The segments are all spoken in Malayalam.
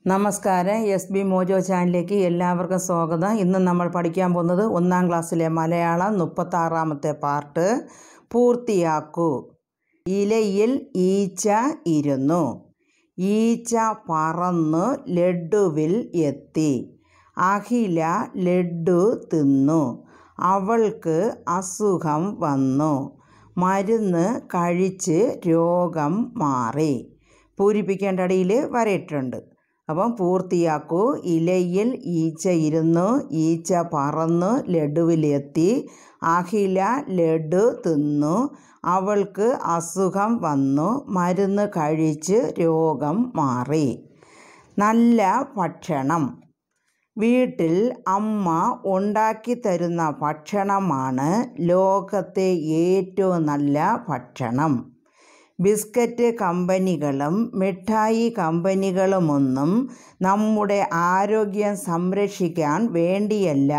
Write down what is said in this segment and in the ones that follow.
നമസ്കാരം. SB മോജോ ചാനലിലേക്ക് എല്ലാവർക്കും സ്വാഗതം. ഇന്ന് നമ്മൾ പഠിക്കാൻ പോകുന്നത് 1ാം ക്ലാസ്സിലെ മലയാളം 36ാമത്തെ പാർട്ട്. പൂർത്തിയാക്കൂ. ഇലയിൽ ഈച്ച ഇരുന്നു. ഈച്ച പറന്നു ലഡുവിൽ എത്തി. അഖില ലഡു തിന്നു. അവൾക്ക് അസുഖം വന്നു. മരുന്ന് കഴിച്ച് രോഗം മാറി. പൂരിപ്പിക്കേണ്ട അടിയിൽ വരയിട്ടുണ്ട്. അപ്പം പൂർത്തിയാക്കൂ. ഇലയിൽ ഈച്ച ഇരുന്നു. ഈച്ച പറന്നു ലഡുവിലെത്തി. അഖില ലഡു തിന്നു. അവൾക്ക് അസുഖം വന്നു. മരുന്ന് കഴിച്ച് രോഗം മാറി. നല്ല ഭക്ഷണം. വീട്ടിൽ അമ്മ ഉണ്ടാക്കി തരുന്ന ഭക്ഷണമാണ് ലോകത്തെ ഏറ്റവും നല്ല ഭക്ഷണം. ബിസ്ക്കറ്റ് കമ്പനികളും മിഠായി കമ്പനികളുമൊന്നും നമ്മുടെ ആരോഗ്യം സംരക്ഷിക്കാൻ വേണ്ടിയല്ല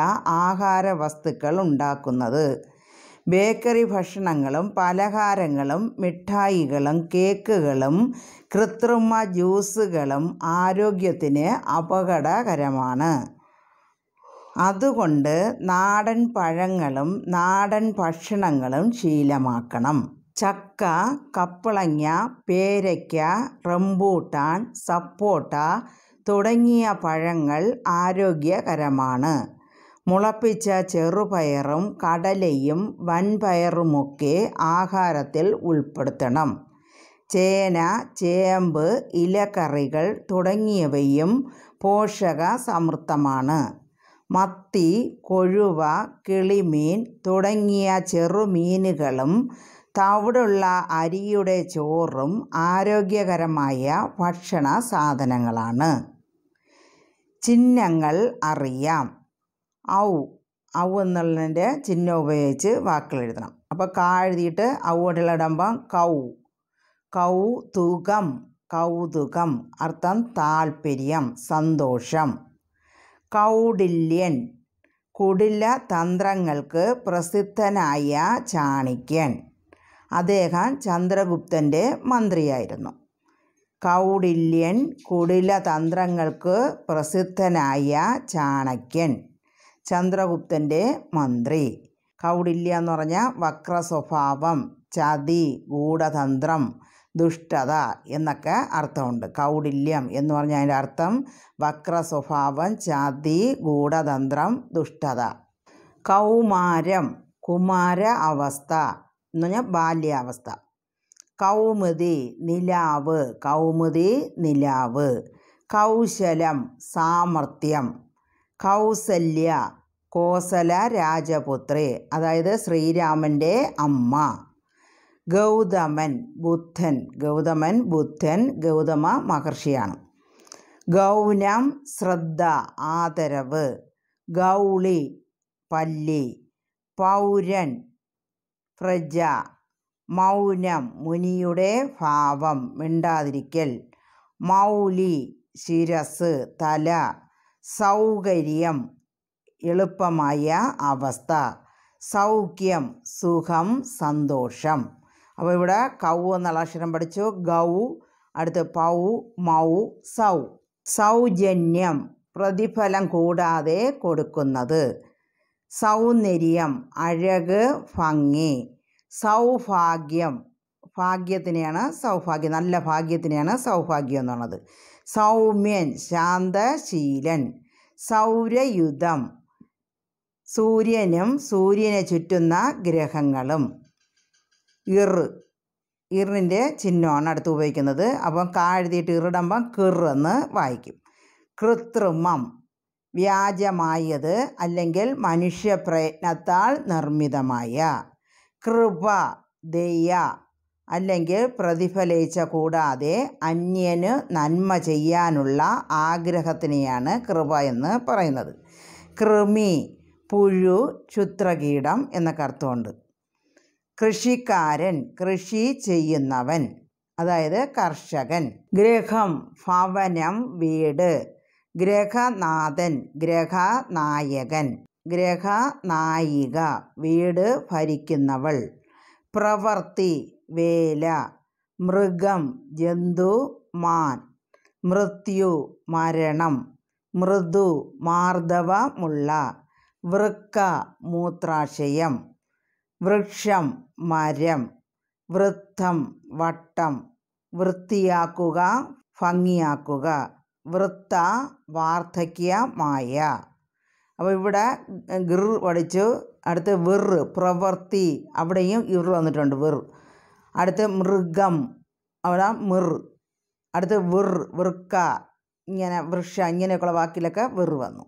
ആഹാര വസ്തുക്കൾ ഉണ്ടാക്കുന്നത്. ബേക്കറി ഭക്ഷണങ്ങളും പലഹാരങ്ങളും മിഠായികളും കേക്കുകളും കൃത്രിമ ജ്യൂസുകളും ആരോഗ്യത്തിന് അപകടകരമാണ്. അതുകൊണ്ട് നാടൻ പഴങ്ങളും നാടൻ ഭക്ഷണങ്ങളും ശീലമാക്കണം. ചക്ക, കപ്പളങ്ങ, പേരയ്ക്ക, റംബൂട്ടാൻ, സപ്പോട്ട തുടങ്ങിയ പഴങ്ങൾ ആരോഗ്യകരമാണ്. മുളപ്പിച്ച ചെറുപയറും കടലയും വൻപയറുമൊക്കെ ആഹാരത്തിൽ ഉൾപ്പെടുത്തണം. ചേന, ചേമ്പ്, ഇലക്കറികൾ തുടങ്ങിയവയും പോഷക സമൃദ്ധമാണ്. മത്തി, കൊഴുവ, കിളിമീൻ തുടങ്ങിയ ചെറുമീനുകളും തവിടുള്ള അരിയുടെ ചോറും ആരോഗ്യകരമായ ഭക്ഷണ സാധനങ്ങളാണ്. ചിഹ്നങ്ങൾ അറിയാം. ഔ എന്നുള്ളതിൻ്റെ ചിഹ്നം ഉപയോഗിച്ച് വാക്കുകൾ എഴുതണം. അപ്പോൾ എഴുതിയിട്ട് ഔടിലിടുമ്പം കൗതുകം, കൗതുകം അർത്ഥം താല്പര്യം, സന്തോഷം. കൗടില്യൻ, കുടില തന്ത്രങ്ങൾക്ക് പ്രസിദ്ധനായ ചാണക്യൻ. അദ്ദേഹം ചന്ദ്രഗുപ്തൻ്റെ മന്ത്രിയായിരുന്നു. കൗടില്യൻ, കുടില തന്ത്രങ്ങൾക്ക് പ്രസിദ്ധനായ ചാണക്യൻ, ചന്ദ്രഗുപ്തൻ്റെ മന്ത്രി. കൗടില്യ എന്ന് പറഞ്ഞാൽ വക്ര സ്വഭാവം, ചതി, ഗൂഢതന്ത്രം, ദുഷ്ടത എന്നൊക്കെ അർത്ഥമുണ്ട്. കൗടില്യം എന്ന് പറഞ്ഞാൽ അതിൻ്റെ അർത്ഥം വക്ര സ്വഭാവം, ചതി, ഗൂഢതന്ത്രം, ദുഷ്ടത. കൗമാരം, കുമാര അവസ്ഥ എന്ന് പറഞ്ഞാൽ ബാല്യാവസ്ഥ. കൗമുദി, നിലാവ്, കൗമുദി നിലാവ്. കൗശലം, സാമർത്ഥ്യം. കൗസല്യ, കോസല രാജപുത്രി, അതായത് ശ്രീരാമൻ്റെ അമ്മ. ഗൗതമൻ, ബുദ്ധൻ. ഗൗതമൻ ബുദ്ധൻ, ഗൗതമ മഹർഷിയാണ്. ഗൗനം, ശ്രദ്ധ, ആദരവ്. ഗൗളി, പല്ലി. പൗരൻ, പ്രജ. മൗനം, മുനിയുടെ ഭാവം, മിണ്ടാതിരിക്കൽ. മൗലി, ശിരസ്, തല. സൗകര്യം, എളുപ്പമായ അവസ്ഥ. സൗഖ്യം, സുഖം, സന്തോഷം. അപ്പോൾ ഇവിടെ കൗ എന്നുള്ള അക്ഷരം പഠിച്ചു. ഗൗ, അടുത്ത് പൗ, മൗ, സൗ. സൗജന്യം, പ്രതിഫലം കൂടാതെ കൊടുക്കുന്നത്. സൗന്ദര്യം, അഴക്, ഭംഗി. സൗഭാഗ്യം, ഭാഗ്യത്തിനെയാണ് സൗഭാഗ്യം, നല്ല ഭാഗ്യത്തിനെയാണ് സൗഭാഗ്യം എന്നുള്ളത്. സൗമ്യൻ, ശാന്തശീലൻ. സൗരയുധം, സൂര്യനും സൂര്യനെ ചുറ്റുന്ന ഗ്രഹങ്ങളും. ഇറിൻ്റെ ചിഹ്നമാണ് അടുത്ത് ഉപയോഗിക്കുന്നത്. അപ്പം എഴുതിയിട്ട് ഇറിടുമ്പം എന്ന് വായിക്കും. കൃത്രിമം, വ്യാജമായത് അല്ലെങ്കിൽ മനുഷ്യപ്രയത്നത്താൽ നിർമ്മിതമായ. കൃപ, ദയ അല്ലെങ്കിൽ പ്രതിഫലേച്ഛ കൂടാതെ അന്യന് നന്മ ചെയ്യാനുള്ള ആഗ്രഹത്തിനെയാണ് കൃപ എന്ന് പറയുന്നത്. കൃമി, പുഴു, ക്ഷുദ്രകീടം എന്നൊക്കെ അർത്ഥമുണ്ട്. കൃഷിക്കാരൻ, കൃഷി ചെയ്യുന്നവൻ, അതായത് കർഷകൻ. ഗൃഹം, ഭവനം, വീട്. ഗ്രഹനാഥൻ, ഗ്രഹനായകൻ. ഗ്രഹനായിക, വീട് ഭരിക്കുന്നവൾ. പ്രവൃത്തി, വേല. മൃഗം, ജന്തു, മാൻ. മൃത്യു മരണം, മൃദു മാർദ്ദവമുള്ള, വൃക്ക മൂത്രാശയം, വൃക്ഷം മരം, വൃത്തം വട്ടം, വൃത്തിയാക്കുക ഭംഗിയാക്കുക, വൃത്ത വാർദ്ധക്യമായ. അപ്പോൾ ഇവിടെ ഗിർ പഠിച്ചു. അടുത്ത് വിർ പ്രവൃത്തി, അവിടെയും ഇർ വന്നിട്ടുണ്ട് വിർ. അടുത്ത് മൃഗം, അവിടെ മിർ. അടുത്ത് വിർ വൃക്ക, ഇങ്ങനെ വൃക്ഷ, ഇങ്ങനെയൊക്കെയുള്ള വാക്കിലൊക്കെ വിർ വന്നു.